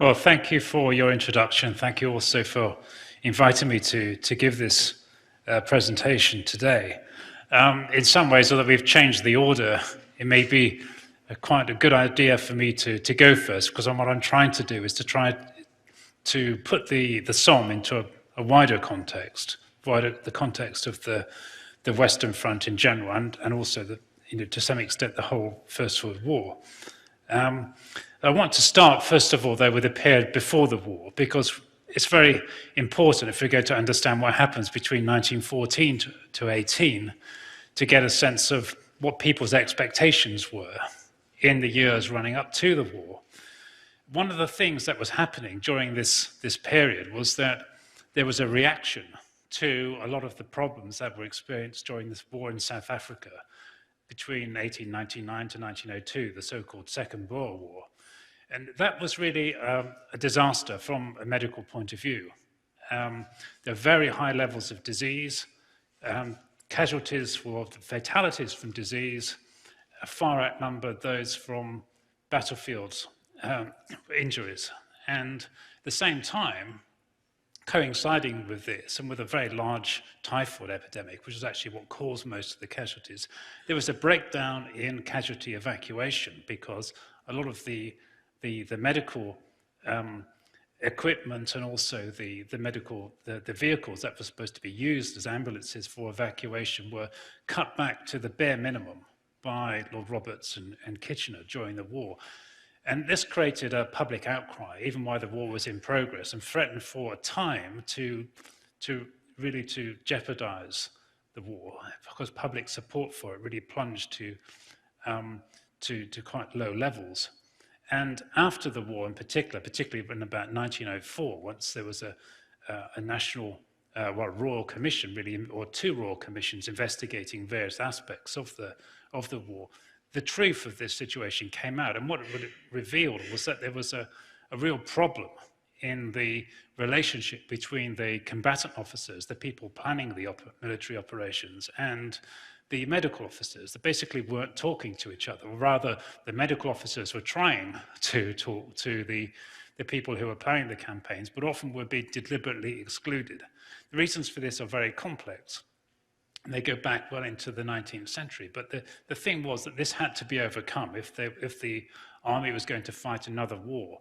Well, thank you for your introduction. Thank you also for inviting me to give this presentation today. In some ways, although we've changed the order, it may be quite a good idea for me to go first, because what I'm trying to do is to try to put the SOM into a wider context, the context of the Western Front in general, and also to some extent the whole First World War. I want to start, first of all, though, with the period before the war, because it's very important if we're going to understand what happens between 1914 to 18 to get a sense of what people's expectations were in the years running up to the war. One of the things that was happening during this period was that there was a reaction to a lot of the problems that were experienced during this war in South Africa between 1899 to 1902, the so-called Second Boer War. And that was really a disaster from a medical point of view. There are very high levels of disease. Casualties or fatalities from disease far outnumbered those from battlefields injuries. And at the same time, coinciding with this and with a very large typhoid epidemic, which is actually what caused most of the casualties, there was a breakdown in casualty evacuation because a lot of the medical equipment and also the vehicles that were supposed to be used as ambulances for evacuation were cut back to the bare minimum by Lord Roberts and Kitchener during the war. And this created a public outcry, even while the war was in progress, and threatened for a time to really jeopardize the war, because public support for it really plunged to quite low levels. And after the war in particularly in about 1904, once there was a national royal commission, really, or two royal commissions investigating various aspects of the war, the truth of this situation came out. And what it revealed was that there was a real problem in the relationship between the combatant officers, the people planning the military operations, and the medical officers that basically weren't talking to each other. Or rather, the medical officers were trying to talk to the people who were planning the campaigns, but often were being deliberately excluded. The reasons for this are very complex. And they go back well into the 19th century. But the thing was that this had to be overcome if the army was going to fight another war.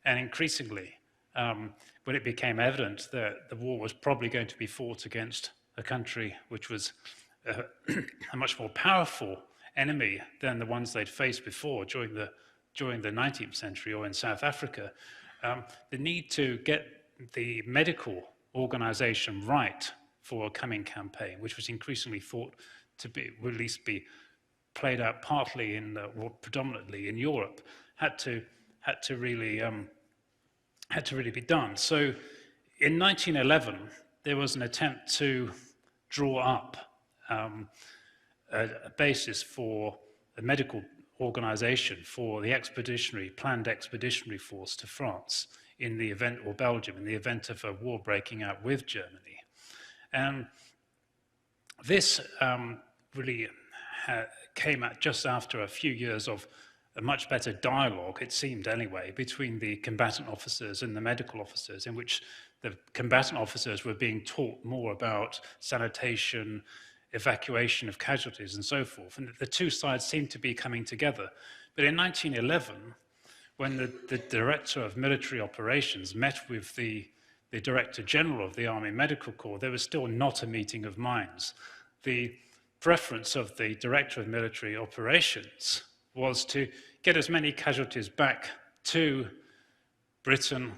And increasingly, when it became evident that the war was probably going to be fought against a country which was a much more powerful enemy than the ones they'd faced before during the 19th century or in South Africa, the need to get the medical organization right for a coming campaign, which was increasingly thought to be, or at least be played out partly or predominantly in Europe, had to really be done. So in 1911, there was an attempt to draw up a basis for a medical organization for the planned expeditionary force to France in the event, or Belgium, in the event of a war breaking out with Germany. And this really came out just after a few years of a much better dialogue, it seemed anyway, between the combatant officers and the medical officers, in which the combatant officers were being taught more about sanitation, evacuation of casualties, and so forth. And the two sides seemed to be coming together. But in 1911, when the director of military operations met with the Director General of the Army Medical Corps, there was still not a meeting of minds. The preference of the Director of Military Operations was to get as many casualties back to Britain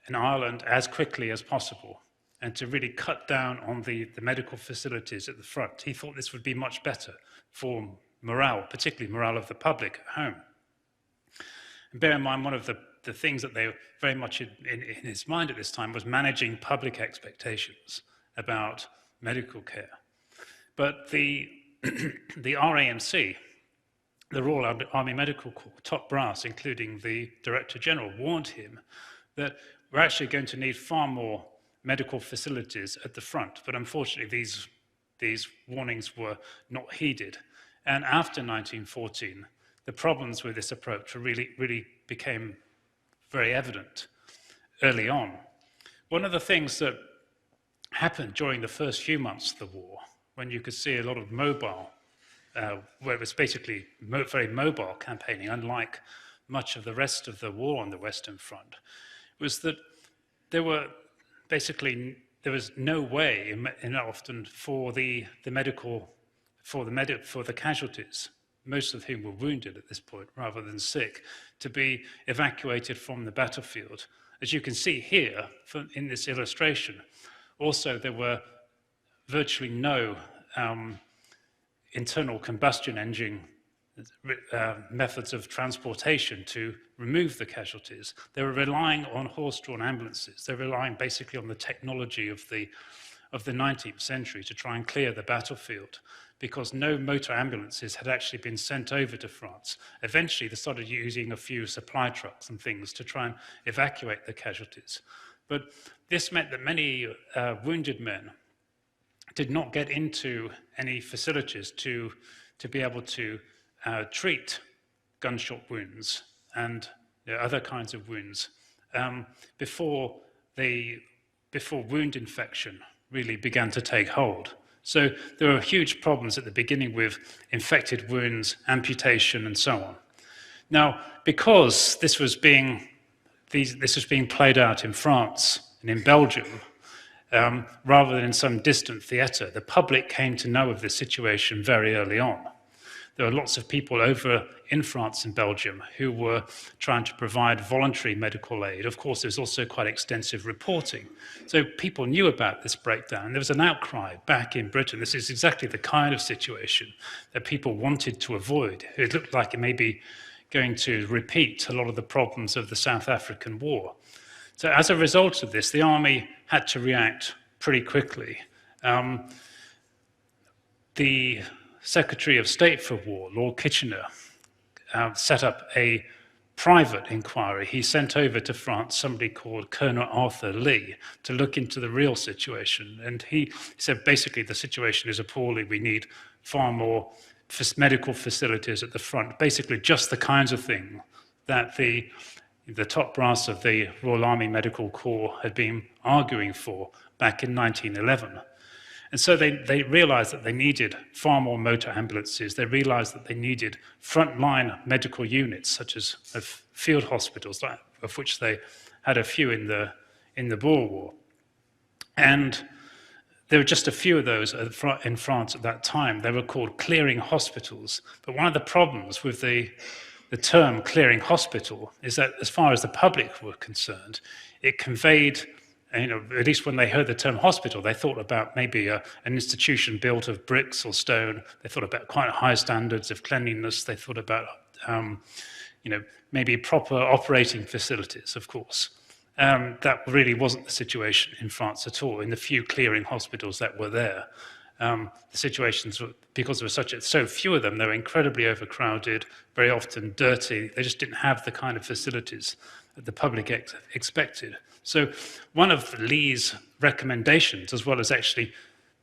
and Ireland as quickly as possible, and to really cut down on the medical facilities at the front. He thought this would be much better for morale, particularly morale of the public at home. And bear in mind, one of the things that they were very much in his mind at this time was managing public expectations about medical care. But the RAMC, the Royal Army Medical Corps, top brass, including the Director General, warned him that we're actually going to need far more medical facilities at the front. But unfortunately, these warnings were not heeded. And after 1914, the problems with this approach really became very evident. early on. One of the things that happened during the first few months of the war, when you could see a lot of mobile, where it was basically very mobile campaigning, unlike much of the rest of the war on the Western Front, was that there were basically, there was no way often for the casualties, most of whom were wounded at this point rather than sick, to be evacuated from the battlefield. As you can see here in this illustration, also there were virtually no internal combustion engine methods of transportation to remove the casualties. They were relying on horse-drawn ambulances. They were relying basically on the technology of the 19th century to try and clear the battlefield, because no motor ambulances had actually been sent over to France. Eventually, they started using a few supply trucks and things to try and evacuate the casualties. But this meant that many wounded men did not get into any facilities to be able to treat gunshot wounds and other kinds of wounds before wound infection really began to take hold. So there were huge problems at the beginning with infected wounds, amputation, and so on. Now, because this was being played out in France and in Belgium, rather than in some distant theatre, the public came to know of this situation very early on. There were lots of people over in France and Belgium who were trying to provide voluntary medical aid. Of course, there's also quite extensive reporting. So people knew about this breakdown. There was an outcry back in Britain. This is exactly the kind of situation that people wanted to avoid. It looked like it may be going to repeat a lot of the problems of the South African War. So as a result of this, the army had to react pretty quickly. The Secretary of State for War, Lord Kitchener, set up a private inquiry. He sent over to France somebody called Colonel Arthur Lee to look into the real situation. And he said, basically, the situation is appalling. We need far more medical facilities at the front, basically just the kinds of thing that the top brass of the Royal Army Medical Corps had been arguing for back in 1911. And so they realized that they needed far more motor ambulances. They realized that they needed frontline medical units, such as field hospitals, of which they had a few in the Boer War. And there were just a few of those in France at that time. They were called clearing hospitals. But one of the problems with the term clearing hospital is that, as far as the public were concerned, it conveyed, at least when they heard the term hospital, they thought about maybe an institution built of bricks or stone. They thought about quite high standards of cleanliness. They thought about, maybe proper operating facilities, of course. That really wasn't the situation in France at all. In the few clearing hospitals that were there, the situations, because there were so few of them, they were incredibly overcrowded, very often dirty. They just didn't have the kind of facilities that the public expected. So one of Lee's recommendations, as well as actually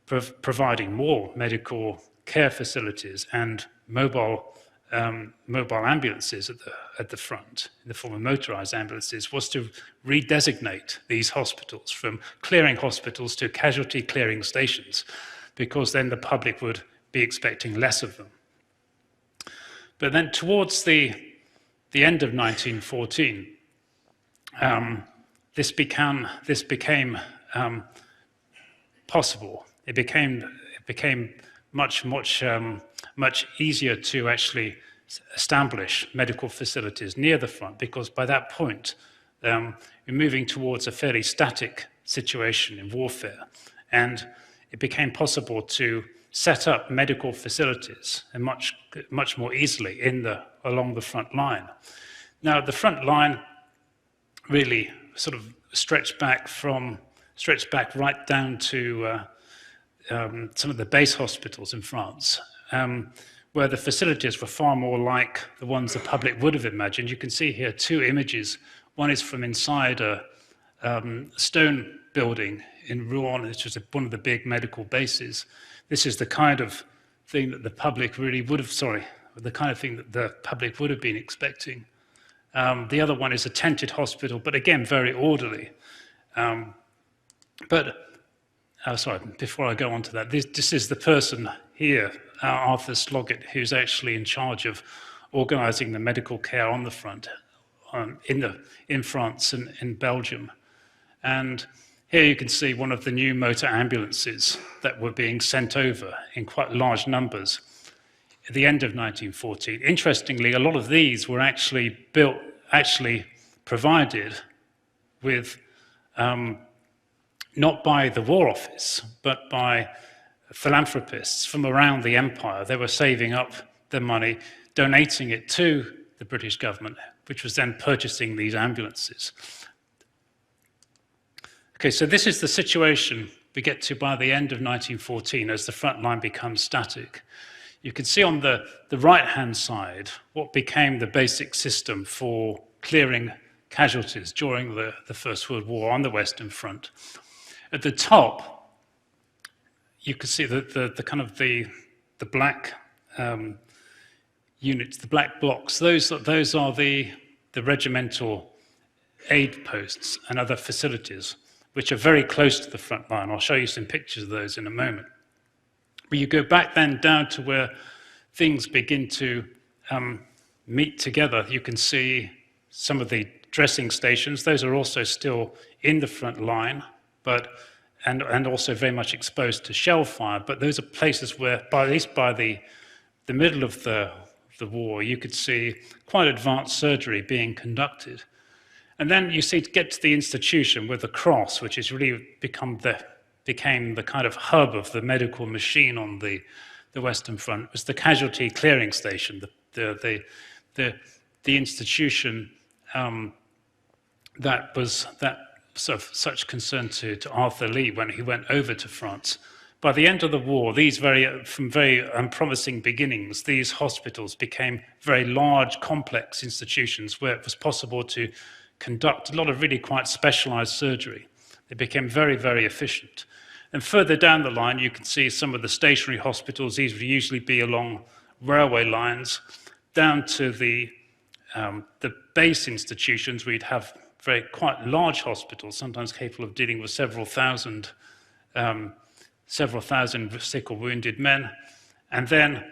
providing more medical care facilities and mobile ambulances at the front, in the form of motorized ambulances, was to redesignate these hospitals from clearing hospitals to casualty clearing stations, because then the public would be expecting less of them. But then towards the end of 1914, this became possible. It became much easier to actually establish medical facilities near the front, because by that point, we're moving towards a fairly static situation in warfare, and it became possible to set up medical facilities and much more easily along the front line. Now, the front line really sort of stretched back right down to some of the base hospitals in France, where the facilities were far more like the ones the public would have imagined. You can see here two images. One is from inside a stone building in Rouen, which is one of the big medical bases. This is the kind of thing that the public really would have, the kind of thing that the public would have been expecting The other one is a tented hospital, but again, very orderly. Sorry, before I go on to that, this is the person here, Arthur Sloggett, who's actually in charge of organising the medical care on the front, in France and in Belgium. And here you can see one of the new motor ambulances that were being sent over in quite large numbers at the end of 1914. Interestingly, a lot of these were actually provided with, not by the War Office, but by philanthropists from around the empire. They were saving up the money, donating it to the British government, which was then purchasing these ambulances. Okay, so this is the situation we get to by the end of 1914 as the front line becomes static. You can see on the right-hand side what became the basic system for clearing casualties during the First World War on the Western Front. At the top, you can see the kind of the black units, the black blocks. Those are the regimental aid posts and other facilities, which are very close to the front line. I'll show you some pictures of those in a moment. But you go back then down to where things begin to meet together. You can see some of the dressing stations. Those are also still in the front line, and also very much exposed to shell fire. But those are places where, at least by the middle of the war, you could see quite advanced surgery being conducted. And then you see to get to the institution with the cross, which has really became the kind of hub of the medical machine on the Western Front, was the casualty clearing station, the institution that was of such concern to Arthur Lee when he went over to France. By the end of the war, from very unpromising beginnings, these hospitals became very large, complex institutions where it was possible to conduct a lot of really quite specialized surgery. They became very, very efficient. And further down the line, you can see some of the stationary hospitals. These would usually be along railway lines, down to the base institutions. We'd have quite large hospitals, sometimes capable of dealing with several thousand sick or wounded men. And then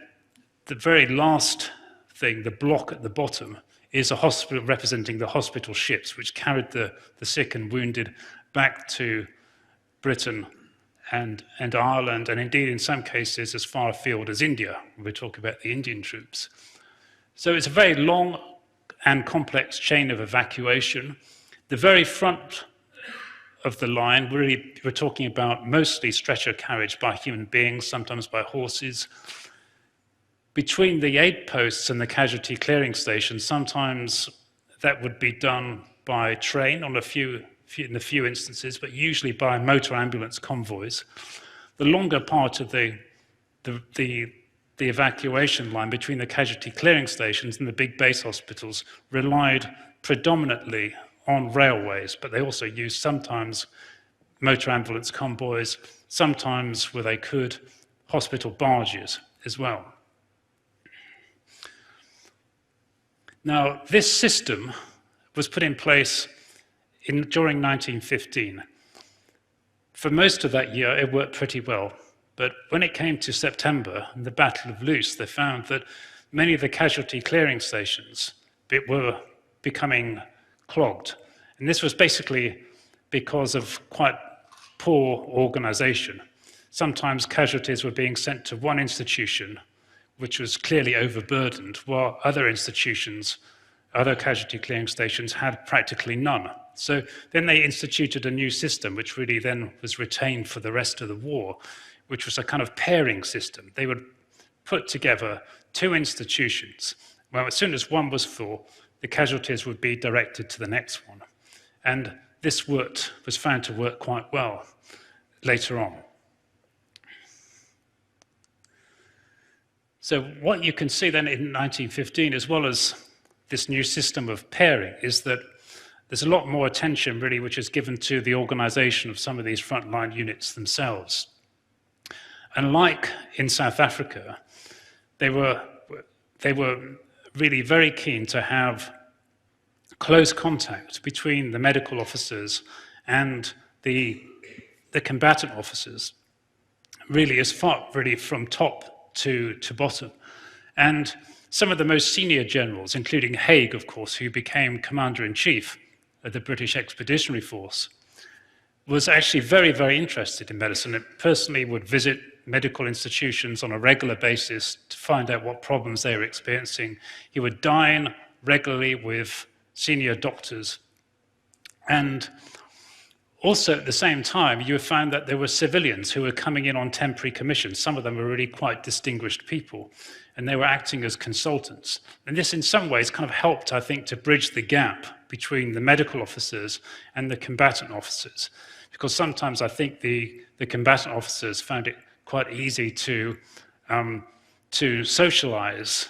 the very last thing, the block at the bottom, is a hospital representing the hospital ships, which carried the sick and wounded back to Britain and Ireland, and indeed in some cases as far afield as India. We're talking about the Indian troops. So it's a very long and complex chain of evacuation. The very front of the line, we're talking about mostly stretcher carriage by human beings, sometimes by horses. Between the aid posts and the casualty clearing stations, sometimes that would be done by train in a few instances, but usually by motor ambulance convoys. The longer part of the evacuation line between the casualty clearing stations and the big base hospitals relied predominantly on railways, but they also used sometimes motor ambulance convoys, sometimes, where they could, hospital barges as well. Now, this system was put in place during 1915. For most of that year, it worked pretty well. But when it came to September and the Battle of Loos, they found that many of the casualty clearing stations were becoming clogged. And this was basically because of quite poor organization. Sometimes casualties were being sent to one institution, which was clearly overburdened, while other institutions, other casualty clearing stations, had practically none. So then they instituted a new system, which really then was retained for the rest of the war, which was a kind of pairing system. They would put together two institutions. Well, as soon as one was full, the casualties would be directed to the next one. And this was found to work quite well later on. So what you can see then in 1915, as well as this new system of pairing, is that there's a lot more attention, really, which is given to the organization of some of these frontline units themselves. And like in South Africa, they were really very keen to have close contact between the medical officers and the combatant officers really is fought really from top to bottom. And some of the most senior generals, including Haig, of course, who became commander-in-chief of the British Expeditionary Force, was actually very, very interested in medicine and personally would visit medical institutions on a regular basis to find out what problems they were experiencing. He would dine regularly with senior doctors. And also at the same time, you found that there were civilians who were coming in on temporary commissions. Some of them were really quite distinguished people, and they were acting as consultants. And this in some ways kind of helped, I think, to bridge the gap between the medical officers and the combatant officers. Because sometimes I think the combatant officers found it quite easy to socialize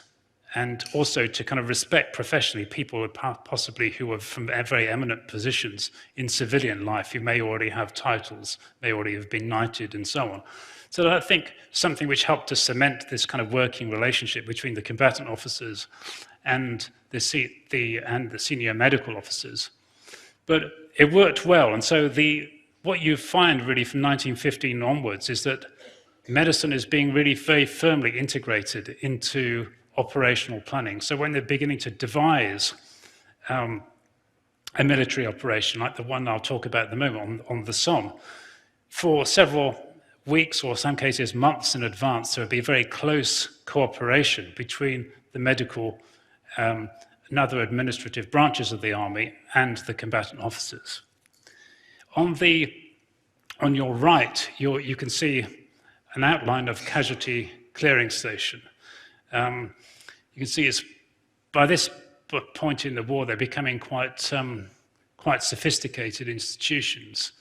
and also to kind of respect professionally people possibly who were from very eminent positions in civilian life, who may already have titles, may already have been knighted and so on. So I think something which helped to cement this kind of working relationship between the combatant officers and the senior medical officers. But it worked well, and so what you find really from 1915 onwards is that medicine is being really very firmly integrated into operational planning. So when they're beginning to devise a military operation, like the one I'll talk about at the moment on the Somme, for several weeks or some cases months in advance, there would be very close cooperation between the medical and other administrative branches of the army and the combatant officers. On your right, you can see an outline of Casualty Clearing Station. You can see by this point in the war, they're becoming quite sophisticated institutions.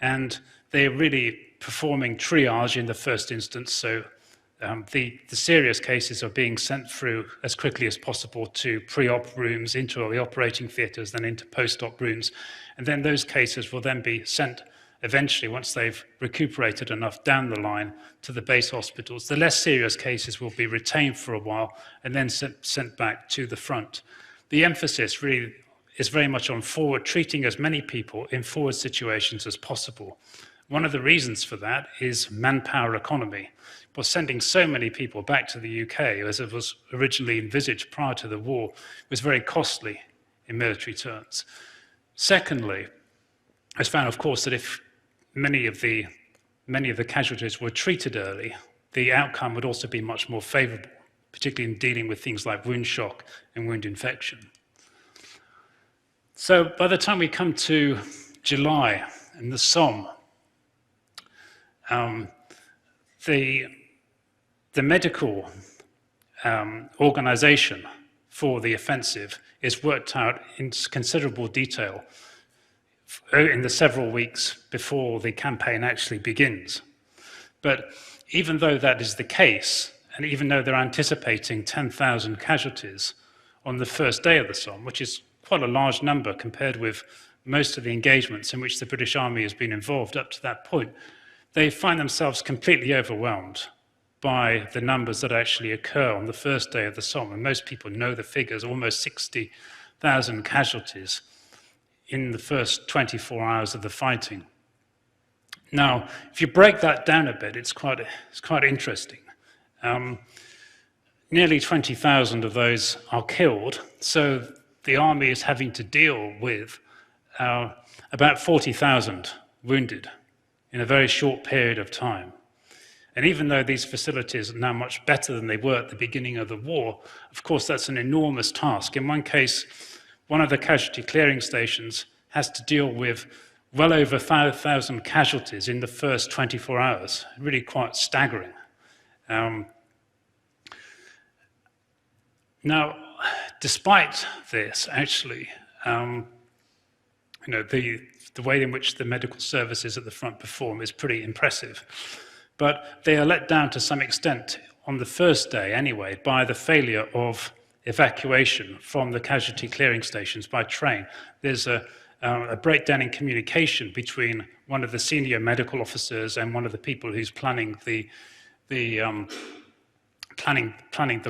And they're really performing triage in the first instance. So the serious cases are being sent through as quickly as possible to pre-op rooms, into the operating theatres, then into post-op rooms. And then those cases will then be sent eventually, once they've recuperated enough down the line, to the base hospitals. The less serious cases will be retained for a while and then sent back to the front. The emphasis really is very much on treating as many people in forward situations as possible. One of the reasons for that is manpower economy. But sending so many people back to the UK, as it was originally envisaged prior to the war, was very costly in military terms. Secondly, it's found, of course, that if many of the casualties were treated early, the outcome would also be much more favorable, particularly in dealing with things like wound shock and wound infection. So by the time we come to July and the Somme, the medical organization for the offensive is worked out in considerable detail in the several weeks before the campaign actually begins. But even though that is the case, and even though they're anticipating 10,000 casualties on the first day of the Somme, which is quite a large number compared with most of the engagements in which the British Army has been involved up to that point, they find themselves completely overwhelmed by the numbers that actually occur on the first day of the Somme. And most people know the figures, almost 60,000 casualties in the first 24 hours of the fighting. Now, if you break that down a bit, it's quite interesting. Nearly 20,000 of those are killed, so the army is having to deal with about 40,000 wounded in a very short period of time. And even though these facilities are now much better than they were at the beginning of the war, of course that's an enormous task. In one case, one of the casualty clearing stations has to deal with well over 5,000 casualties in the first 24 hours. Really quite staggering. Now, despite this, actually, the way in which the medical services at the front perform is pretty impressive. But they are let down to some extent on the first day anyway by the failure of evacuation from the casualty clearing stations by train. There's a breakdown in communication between one of the senior medical officers and one of the people who's planning the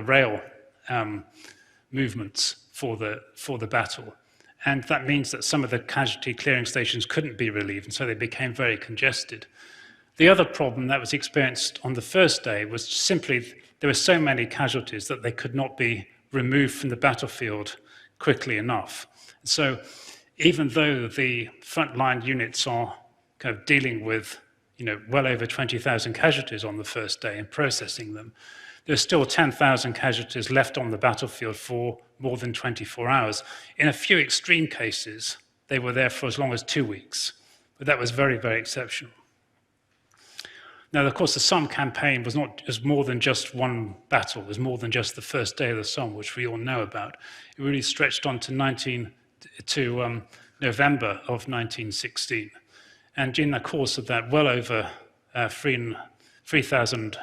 rail movements for the battle. And that means that some of the casualty clearing stations couldn't be relieved, and so they became very congested. The other problem that was experienced on the first day was simply there were so many casualties that they could not be removed from the battlefield quickly enough. So even though the frontline units are kind of dealing with well over 20,000 casualties on the first day and processing them, there's still 10,000 casualties left on the battlefield for more than 24 hours. In a few extreme cases, they were there for as long as 2 weeks, but that was very, very exceptional. Now, of course, the Somme campaign was more than just one battle. It was more than just the first day of the Somme, which we all know about. It really stretched on to November of 1916. And in the course of that, well over 350,000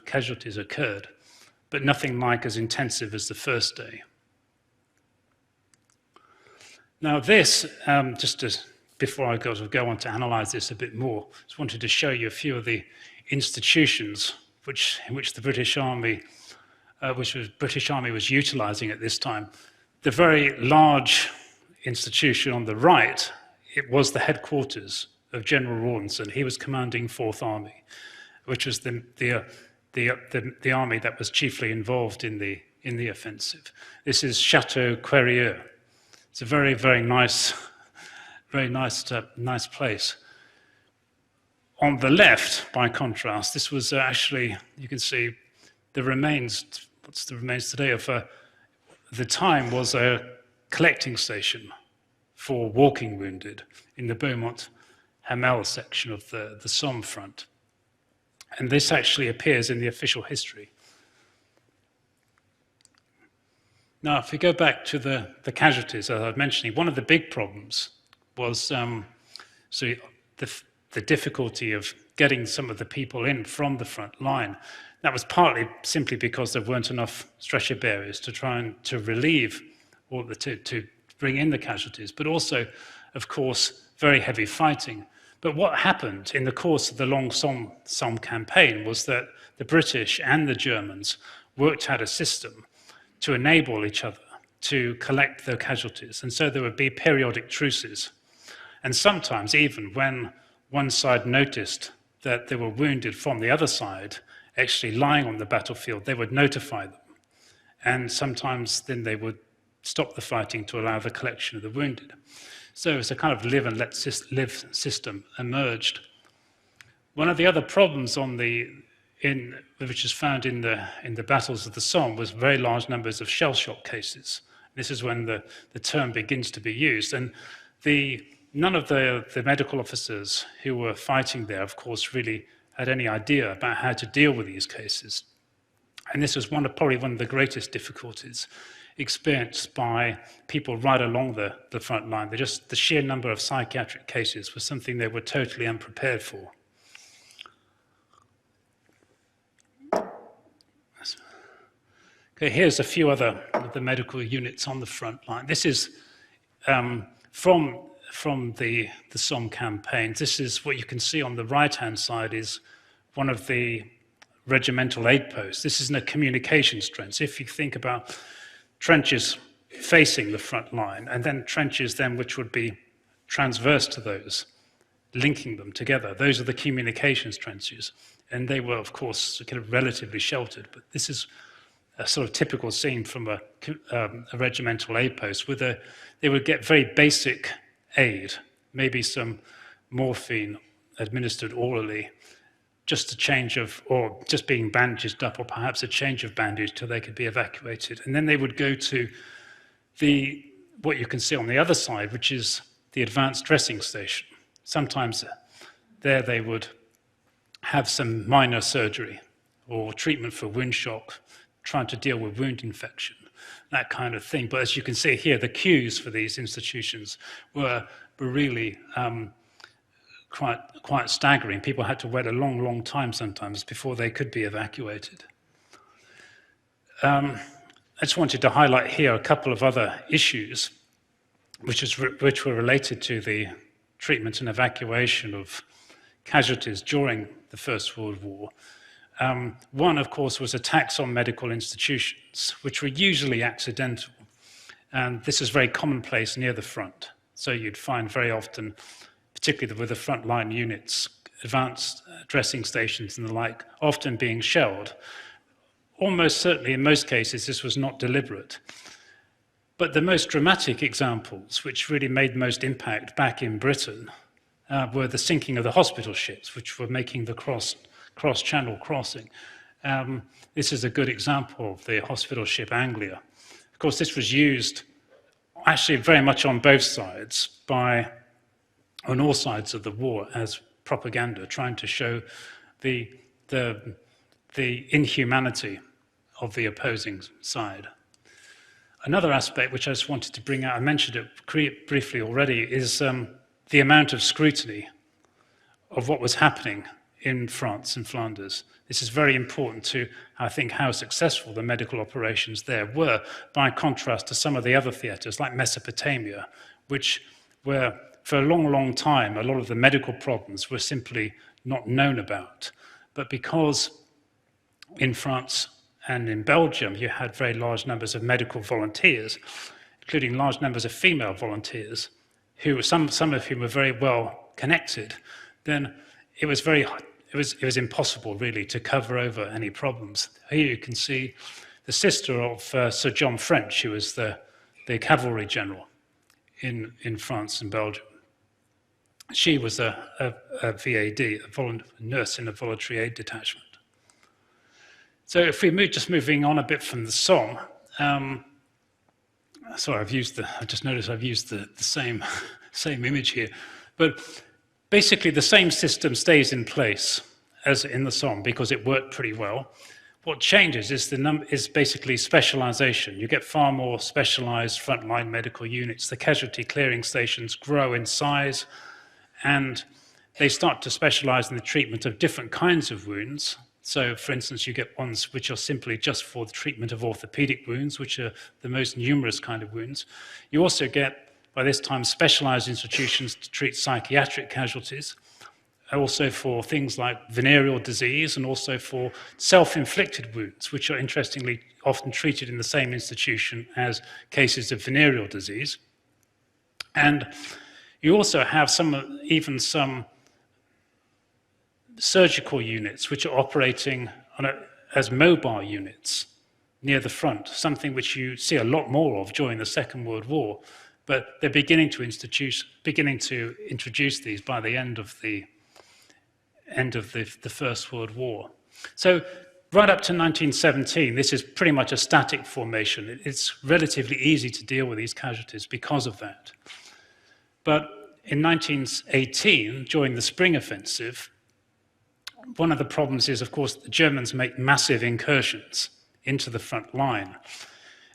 casualties occurred, but nothing like as intensive as the first day. Now this, before I go on to analyze this a bit more, just wanted to show you a few of the institutions in which the British Army, was utilizing at this time. The very large institution on the right, it was the headquarters of General Rawlinson. He was commanding 4th Army, which was the army that was chiefly involved in the offensive. This is Chateau Querrieux. It's a very, very nice place. On the left, by contrast, this was actually, you can see the remains, what's the remains today of the time was a collecting station for walking wounded in the Beaumont-Hamel section of the Somme front. And this actually appears in the official history. Now, if we go back to the casualties, as I was mentioning, one of the big problems was the difficulty of getting some of the people in from the front line. That was partly simply because there weren't enough stretcher bearers to try and to relieve or to bring in the casualties, but also, of course, very heavy fighting. But what happened in the course of the long Somme campaign was that the British and the Germans worked out a system to enable each other to collect their casualties. And so there would be periodic truces. And sometimes even when one side noticed that they were wounded from the other side, actually lying on the battlefield, they would notify them. And sometimes then they would stop the fighting to allow the collection of the wounded. So it's a kind of live and let live system emerged. One of the other problems which is found in the battles of the Somme was very large numbers of shell shock cases. This is when the term begins to be used. And none of the medical officers who were fighting there, of course, really had any idea about how to deal with these cases. And this was probably one of the greatest difficulties experienced by people right along the front line. The sheer number of psychiatric cases was something they were totally unprepared for. Okay, here's a few other of the medical units on the front line. This is from the Somme campaign. This is what you can see on the right-hand side is one of the regimental aid posts. This isn't a communications trench. So if you think about trenches facing the front line, and then trenches then which would be transverse to those, linking them together. Those are the communications trenches. And they were, of course, kind of relatively sheltered. But this is a sort of typical scene from a regimental aid post, where they would get very basic aid, maybe some morphine administered orally, just a change of, or just being bandaged up, or perhaps a change of bandage till they could be evacuated. And then they would go to what you can see on the other side, which is the advanced dressing station. Sometimes there they would have some minor surgery or treatment for wound shock, trying to deal with wound infection, that kind of thing. But as you can see here, the queues for these institutions were really quite staggering. People had to wait a long, long time sometimes before they could be evacuated. I just wanted to highlight here a couple of other issues which were related to the treatment and evacuation of casualties during the First World War. One, of course, was attacks on medical institutions, which were usually accidental. And this is very commonplace near the front. So you'd find very often, particularly with the frontline units, advanced dressing stations and the like, often being shelled. Almost certainly, in most cases, this was not deliberate. But the most dramatic examples, which really made most impact back in Britain, were the sinking of the hospital ships, which were making the cross-channel crossing. This is a good example of the hospital ship Anglia. Of course, this was used actually very much on both sides, on all sides of the war, as propaganda, trying to show the inhumanity of the opposing side. Another aspect which I just wanted to bring out, I mentioned it briefly already, is the amount of scrutiny of what was happening in France and Flanders. This is very important to, I think, how successful the medical operations there were, by contrast to some of the other theatres, like Mesopotamia, which were, for a long, long time, a lot of the medical problems were simply not known about. But because in France and in Belgium you had very large numbers of medical volunteers, including large numbers of female volunteers, who some of whom were very well connected, then it was impossible really to cover over any problems. Here you can see the sister of Sir John French, who was the cavalry general in France and Belgium. She was a VAD, a nurse in a voluntary aid detachment. So if we moving on a bit from the Somme, sorry, I just noticed I've used the same image here, but basically the same system stays in place as in the Somme because it worked pretty well. What changes is basically specialization. You get far more specialized frontline medical units. The casualty clearing stations grow in size, and they start to specialize in the treatment of different kinds of wounds. So, for instance, you get ones which are simply just for the treatment of orthopedic wounds, which are the most numerous kind of wounds. You also get, by this time, specialized institutions to treat psychiatric casualties, also for things like venereal disease, and also for self-inflicted wounds, which are interestingly often treated in the same institution as cases of venereal disease. And you also have even some surgical units which are operating as mobile units near the front, something which you see a lot more of during the Second World War, but they're beginning to introduce these by the end of the First World War. So right up to 1917, this is pretty much a static formation. It's relatively easy to deal with these casualties because of that. But in 1918, during the Spring Offensive, one of the problems is, of course, the Germans make massive incursions into the front line.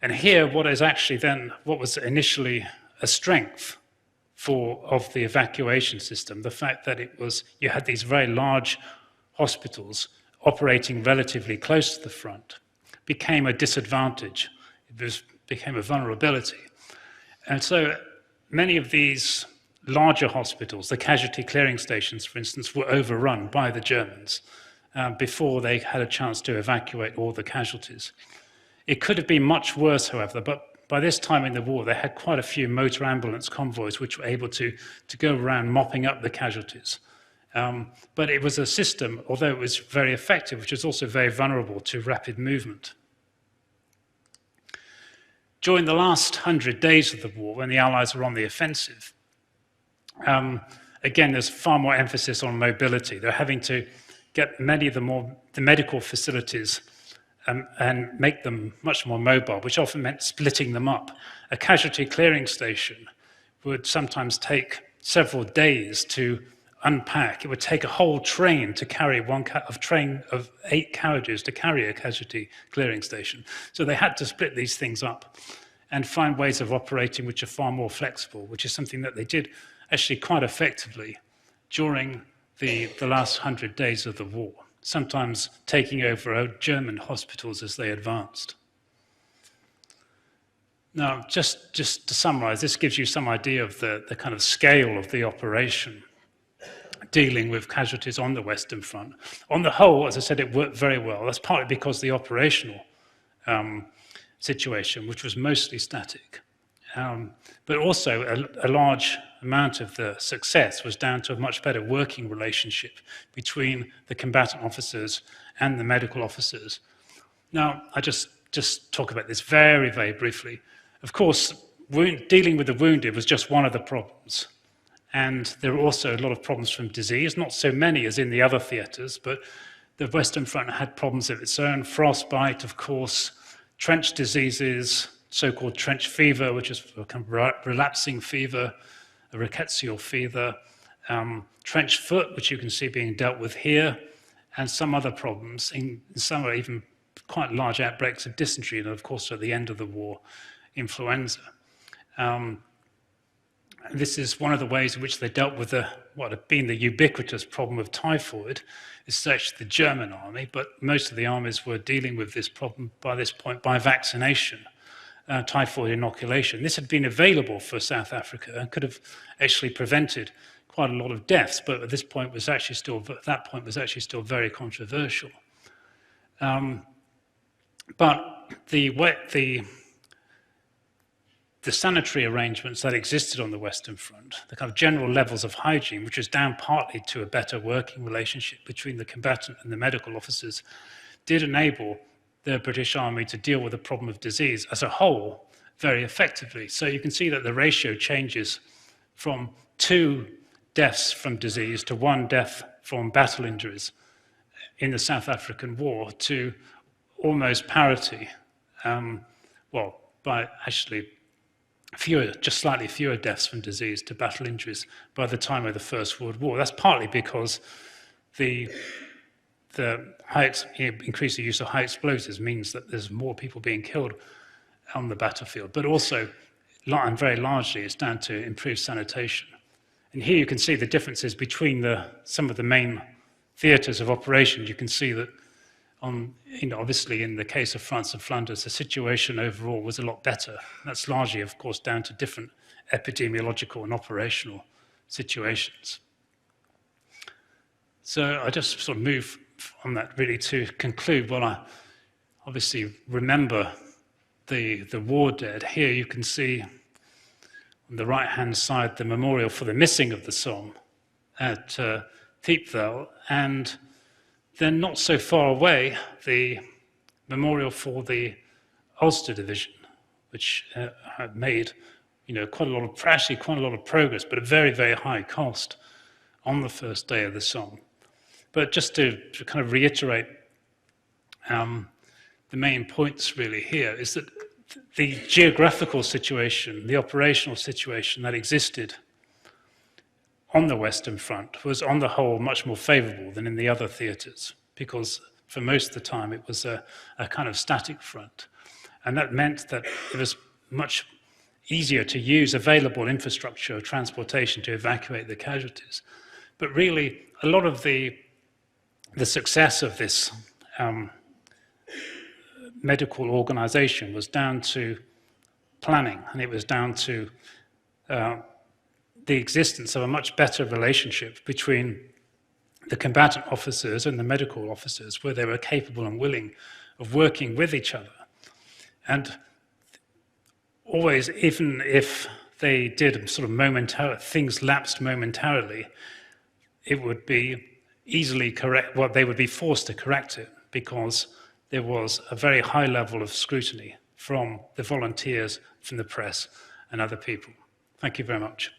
And here, what was initially a strength of the evacuation system, the fact that you had these very large hospitals operating relatively close to the front, became a disadvantage. It became a vulnerability. And so many of these larger hospitals, the casualty clearing stations, for instance, were overrun by the Germans before they had a chance to evacuate all the casualties. It could have been much worse, however, but by this time in the war, they had quite a few motor ambulance convoys which were able to go around mopping up the casualties. But it was a system, although it was very effective, which was also very vulnerable to rapid movement. During the last 100 days of the war, when the Allies were on the offensive, again, there's far more emphasis on mobility. They're having to get many of the medical facilities and make them much more mobile, which often meant splitting them up. A casualty clearing station would sometimes take several days to unpack. It would take a whole train to carry train of 8 carriages to carry a casualty clearing station. So they had to split these things up and find ways of operating which are far more flexible, which is something that they did actually quite effectively during the last 100 days of the war, sometimes taking over German hospitals as they advanced. Now, just to summarize, this gives you some idea of the kind of scale of the operation dealing with casualties on the Western Front. On the whole, as I said, it worked very well. That's partly because the operational situation, which was mostly static, But also a large amount of the success was down to a much better working relationship between the combatant officers and the medical officers. Now, I just talk about this very, very briefly. Of course, dealing with the wounded was just one of the problems. And there were also a lot of problems from disease, not so many as in the other theatres, but the Western Front had problems of its own. Frostbite, of course, trench diseases, so-called trench fever, which is a kind of relapsing fever, a rickettsial fever, trench foot, which you can see being dealt with here, and some other problems. In some are even quite large outbreaks of dysentery, and of course at the end of the war, influenza. This is one of the ways in which they dealt with what had been the ubiquitous problem of typhoid, especially the German army, but most of the armies were dealing with this problem by this point by vaccination, typhoid inoculation. This had been available for South Africa and could have actually prevented quite a lot of deaths, but at that point was actually still very controversial. But the sanitary arrangements that existed on the Western Front, the kind of general levels of hygiene, which was down partly to a better working relationship between the combatant and the medical officers, did enable the British Army to deal with the problem of disease as a whole very effectively. So you can see that the ratio changes from 2 deaths from disease to 1 death from battle injuries in the South African War to almost parity, by actually just slightly fewer deaths from disease to battle injuries by the time of the First World War. That's partly because the increased use of high explosives means that there's more people being killed on the battlefield, but also, and very largely, it's down to improved sanitation. And here you can see the differences between some of the main theatres of operations. You can see that obviously in the case of France and Flanders, the situation overall was a lot better. That's largely, of course, down to different epidemiological and operational situations. So I just sort of move on that really to conclude. Well, I obviously remember the war dead. Here you can see on the right-hand side the memorial for the missing of the Somme at Thiepval, and then not so far away, the memorial for the Ulster Division, which had made quite a lot of progress, but at very, very high cost on the first day of the Somme. But just to kind of reiterate the main points really here is that the geographical situation, the operational situation that existed on the Western Front was on the whole much more favourable than in the other theatres, because for most of the time it was a kind of static front. And that meant that it was much easier to use available infrastructure of transportation to evacuate the casualties. But really, a lot of the success of this medical organisation was down to planning, and it was down to the existence of a much better relationship between the combatant officers and the medical officers, where they were capable and willing of working with each other. And always, even if they did sort of things lapsed momentarily, it would be easily correct, they would be forced to correct it, because there was a very high level of scrutiny from the volunteers, from the press, and other people. Thank you very much.